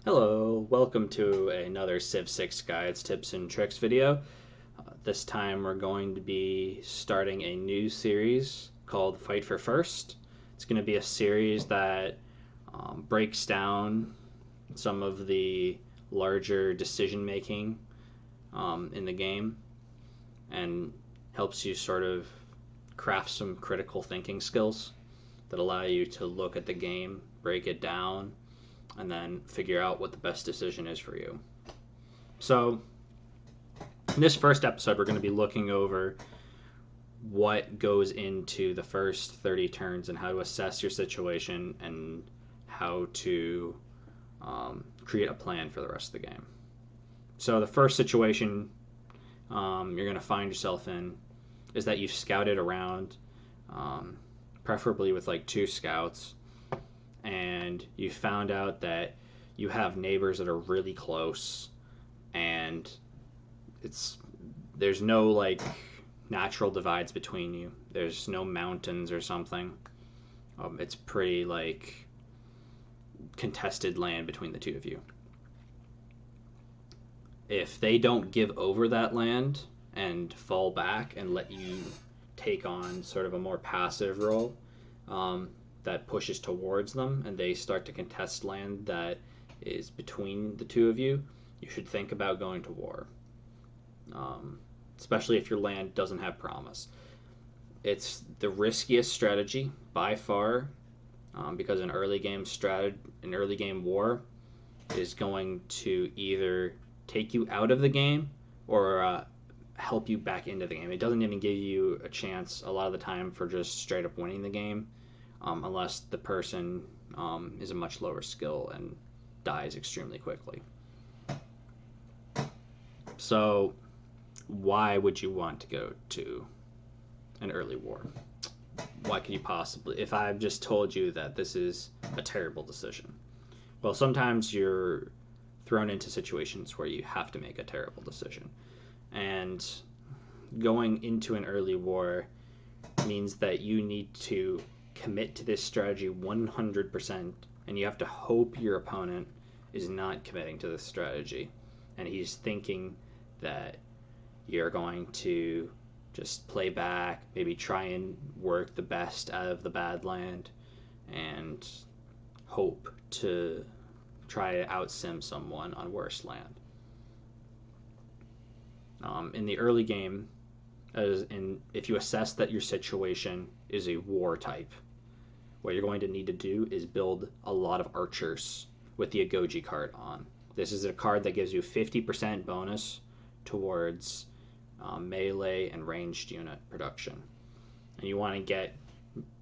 Hello, welcome to another Civ 6 Guides, Tips, and Tricks video. This time we're going to be starting a new series called Fight for First. It's going to be a series that breaks down some of the larger decision making in the game and helps you sort of craft some critical thinking skills that allow you to look at the game, break it down, and then figure out what the best decision is for you. So, in this first episode, we're going to be looking over what goes into the first 30 turns and how to assess your situation and how to create a plan for the rest of the game. So, the first situation you're going to find yourself in is that you've scouted around, preferably with like 2 scouts, and you found out that you have neighbors that are really close, and there's no like natural divides between you. There's no mountains or something. It's pretty like contested land between the two of you. If they don't give over that land and fall back and let you take on sort of a more passive role, that pushes towards them and they start to contest land that is between the two of you, you should think about going to war. Especially if your land doesn't have promise. It's the riskiest strategy by far, because an early game war is going to either take you out of the game or help you back into the game. It doesn't even give you a chance a lot of the time for just straight up winning the game, unless the person is a much lower skill and dies extremely quickly. So, why would you want to go to an early war? Why could you possibly, if I've just told you that this is a terrible decision? Well, sometimes you're thrown into situations where you have to make a terrible decision. And going into an early war means that you need to commit to this strategy 100%, and you have to hope your opponent is not committing to this strategy and he's thinking that you're going to just play back, maybe try and work the best out of the bad land, and hope to try to outsim someone on worse land. In the early game, if you assess that your situation is a war type, what you're going to need to do is build a lot of archers with the Agoji card on. This is a card that gives you 50% bonus towards melee and ranged unit production. And you want to get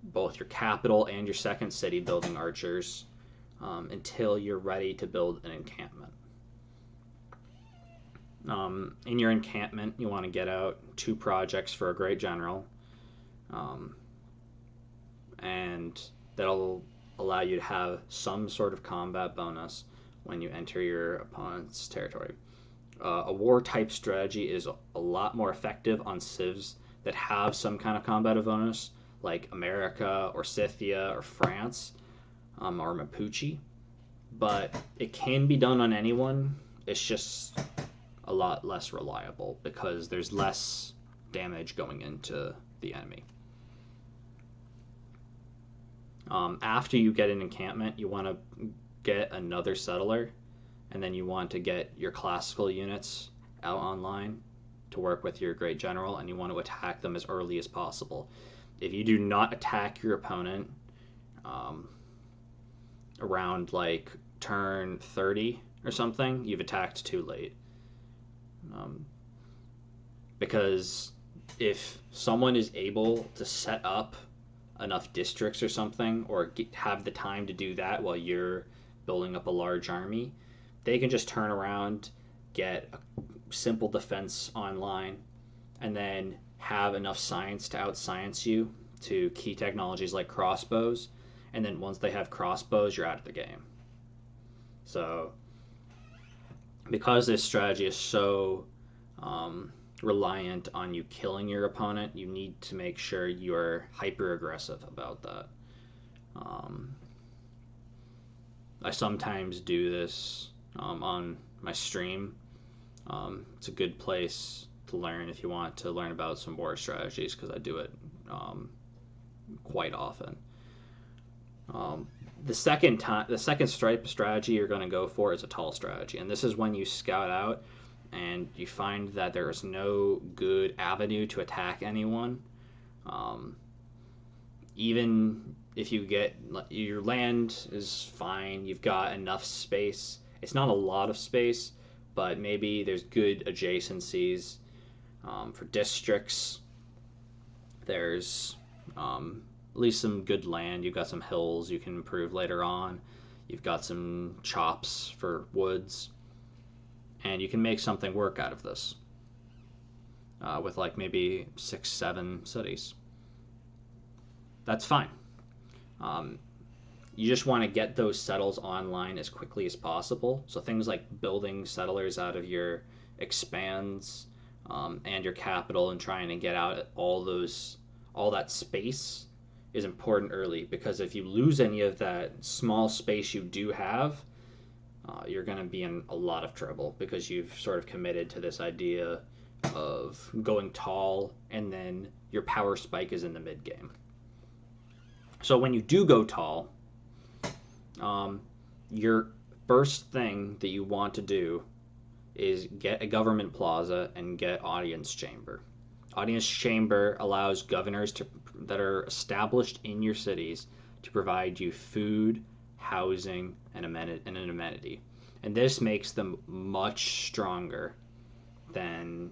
both your capital and your second city building archers until you're ready to build an encampment. In your encampment, you want to get out 2 projects for a great general, and that'll allow you to have some sort of combat bonus when you enter your opponent's territory. A war type strategy is a lot more effective on civs that have some kind of combat bonus, like America or Scythia or France, or Mapuche. But it can be done on anyone. It's just a lot less reliable because there's less damage going into the enemy. After you get an encampment, you want to get another settler, and then you want to get your classical units out online to work with your great general, and you want to attack them as early as possible. If you do not attack your opponent around like turn 30 or something, you've attacked too late. Because if someone is able to set up enough districts or something, or have the time to do that while you're building up a large army, they can just turn around, get a simple defense online, and then have enough science to outscience you to key technologies like crossbows, and then once they have crossbows, you're out of the game. So because this strategy is so reliant on you killing your opponent, you need to make sure you're hyper aggressive about that. I sometimes do this on my stream. It's a good place to learn if you want to learn about some war strategies, because I do it quite often. The second stripe strategy you're going to go for is a tall strategy, and this is when you scout out and you find that there is no good avenue to attack anyone. Even if you get your land is fine, you've got enough space. It's not a lot of space, but maybe there's good adjacencies for districts. There's at least some good land. You've got some hills you can improve later on. You've got some chops for woods, and you can make something work out of this with like maybe 6-7 cities. That's fine. You just want to get those settles online as quickly as possible. So things like building settlers out of your expands and your capital and trying to get out all that space is important early, because if you lose any of that small space you do have, you're going to be in a lot of trouble, because you've sort of committed to this idea of going tall, and then your power spike is in the mid game. So when you do go tall, your first thing that you want to do is get a government plaza and get audience chamber. Audience chamber allows governors that are established in your cities to provide you food, housing, and an amenity. And this makes them much stronger than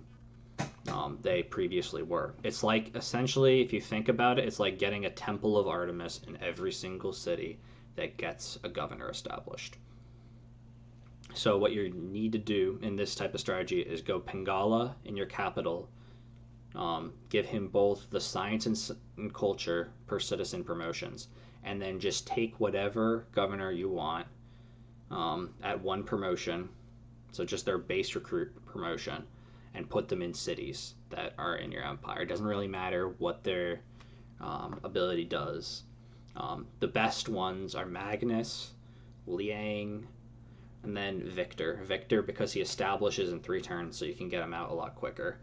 they previously were. It's like, essentially, if you think about it, it's like getting a temple of Artemis in every single city that gets a governor established. So what you need to do in this type of strategy is go Pingala in your capital, give him both the science and culture per citizen promotions, and then just take whatever governor you want at one promotion, so just their base recruit promotion, and put them in cities that are in your empire. It doesn't really matter what their ability does. The best ones are Magnus, Liang, and then Victor. Victor because he establishes in 3 turns, so you can get him out a lot quicker.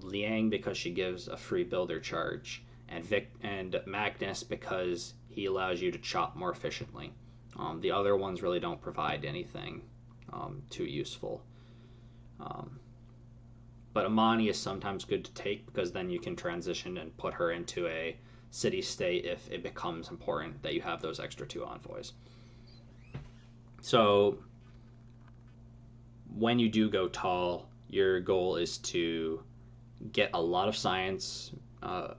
Liang because she gives a free builder charge, and Magnus because he allows you to chop more efficiently. The other ones really don't provide anything too useful. But Amani is sometimes good to take, because then you can transition and put her into a city-state if it becomes important that you have those extra 2 envoys. So when you do go tall, your goal is to get a lot of science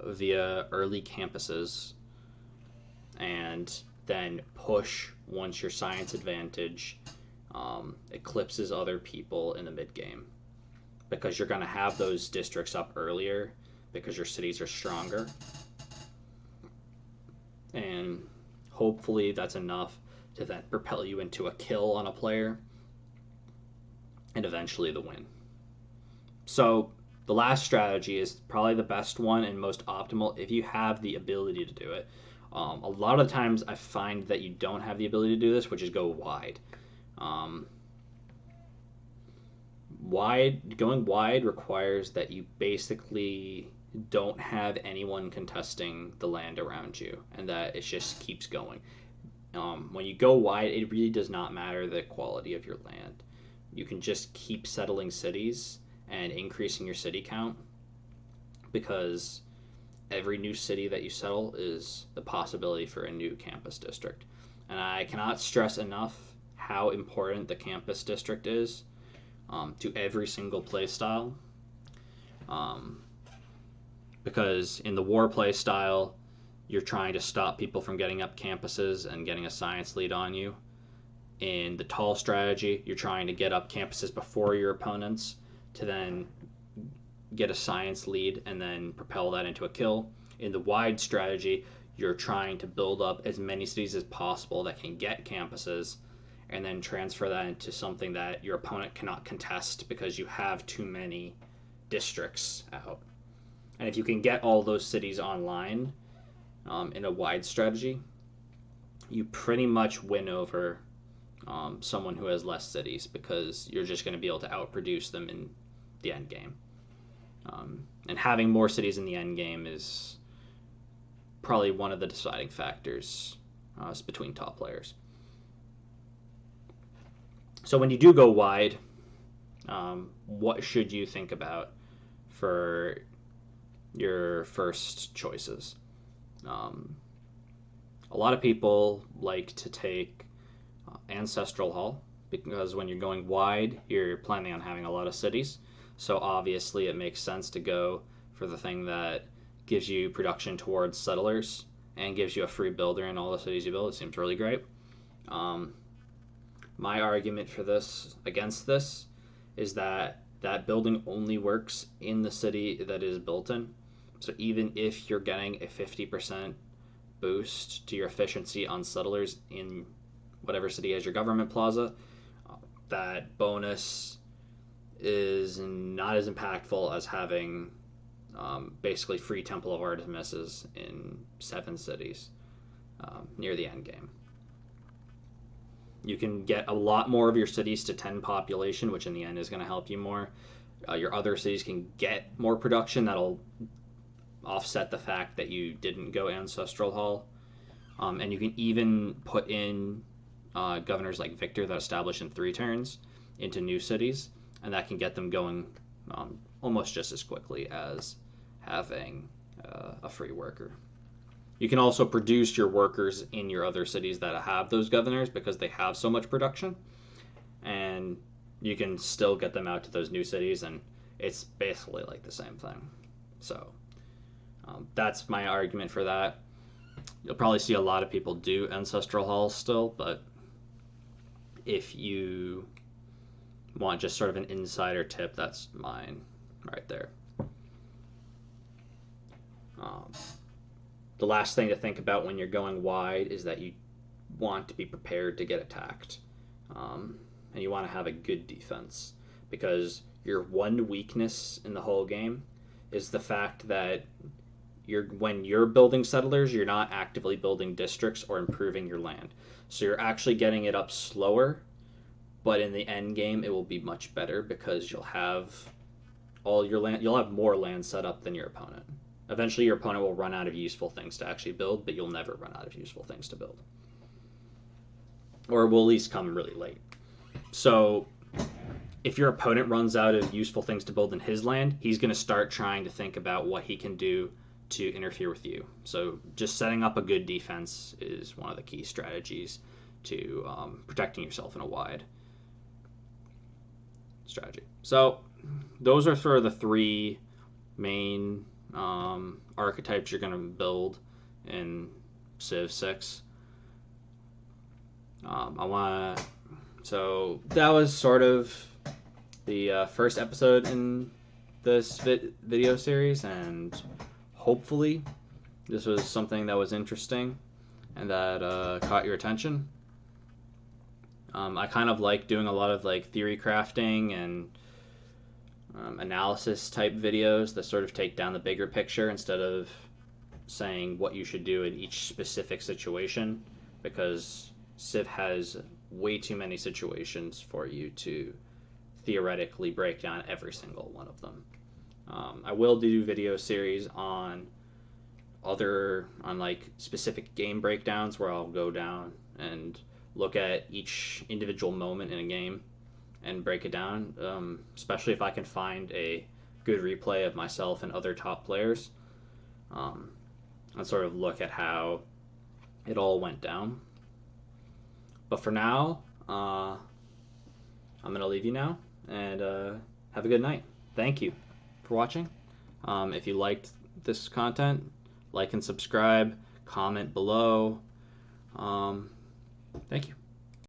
via early campuses, and then push once your science advantage eclipses other people in the mid-game, because you're going to have those districts up earlier because your cities are stronger, and hopefully that's enough to then propel you into a kill on a player and eventually the win. So the last strategy is probably the best one and most optimal if you have the ability to do it. A lot of times I find that you don't have the ability to do this, which is go wide. Going wide requires that you basically don't have anyone contesting the land around you, and that it just keeps going. When you go wide, it really does not matter the quality of your land. You can just keep settling cities and increasing your city count, because every new city that you settle is the possibility for a new campus district. And I cannot stress enough how important the campus district is to every single playstyle. Because in the war playstyle, you're trying to stop people from getting up campuses and getting a science lead on you. In the tall strategy, you're trying to get up campuses before your opponents to then get a science lead and then propel that into a kill. In the wide strategy, you're trying to build up as many cities as possible that can get campuses, and then transfer that into something that your opponent cannot contest because you have too many districts out. And if you can get all those cities online in a wide strategy, you pretty much win over someone who has less cities, because you're just going to be able to outproduce them in the end game. And having more cities in the end game is probably one of the deciding factors between top players. So when you do go wide, what should you think about for your first choices? A lot of people like to take Ancestral Hall, because when you're going wide, you're planning on having a lot of cities. So obviously it makes sense to go for the thing that gives you production towards settlers and gives you a free builder in all the cities you build. It seems really great. My argument for this, against this, is that building only works in the city that is built in. So even if you're getting a 50% boost to your efficiency on settlers in whatever city has your government plaza, that bonus is not as impactful as having basically free Temple of Artemises in 7 cities near the end game. You can get a lot more of your cities to 10 population, which in the end is going to help you more. Your other cities can get more production. That'll offset the fact that you didn't go Ancestral Hall. And you can even put in governors like Victor that establish in 3 turns into new cities, and that can get them going almost just as quickly as having a free worker. You can also produce your workers in your other cities that have those governors because they have so much production, and you can still get them out to those new cities, and it's basically like the same thing. So that's my argument for that. You'll probably see a lot of people do Ancestral Halls still, but if you want just sort of an insider tip, that's mine right there. The last thing to think about when you're going wide is that you want to be prepared to get attacked. And you want to have a good defense, because your one weakness in the whole game is the fact that when you're building settlers, you're not actively building districts or improving your land. So you're actually getting it up slower, but in the end game it will be much better because you'll have all your land, you'll have more land set up than your opponent. Eventually your opponent will run out of useful things to actually build, but you'll never run out of useful things to build. Or will at least come really late. So if your opponent runs out of useful things to build in his land, he's going to start trying to think about what he can do to interfere with you. So just setting up a good defense is one of the key strategies to protecting yourself in a wide strategy. So those are sort of the 3 main archetypes you're going to build in Civ 6. So that was sort of the first episode in this video series, and hopefully this was something that was interesting and that caught your attention. I kind of like doing a lot of like theory crafting and analysis type videos that sort of take down the bigger picture instead of saying what you should do in each specific situation, because Civ has way too many situations for you to theoretically break down every single one of them. I will do video series on like specific game breakdowns where I'll go down and look at each individual moment in a game and break it down, especially if I can find a good replay of myself and other top players, and sort of look at how it all went down. But for now, I'm going to leave you now, and have a good night. Thank you for watching. If you liked this content, like and subscribe, comment below. Thank you.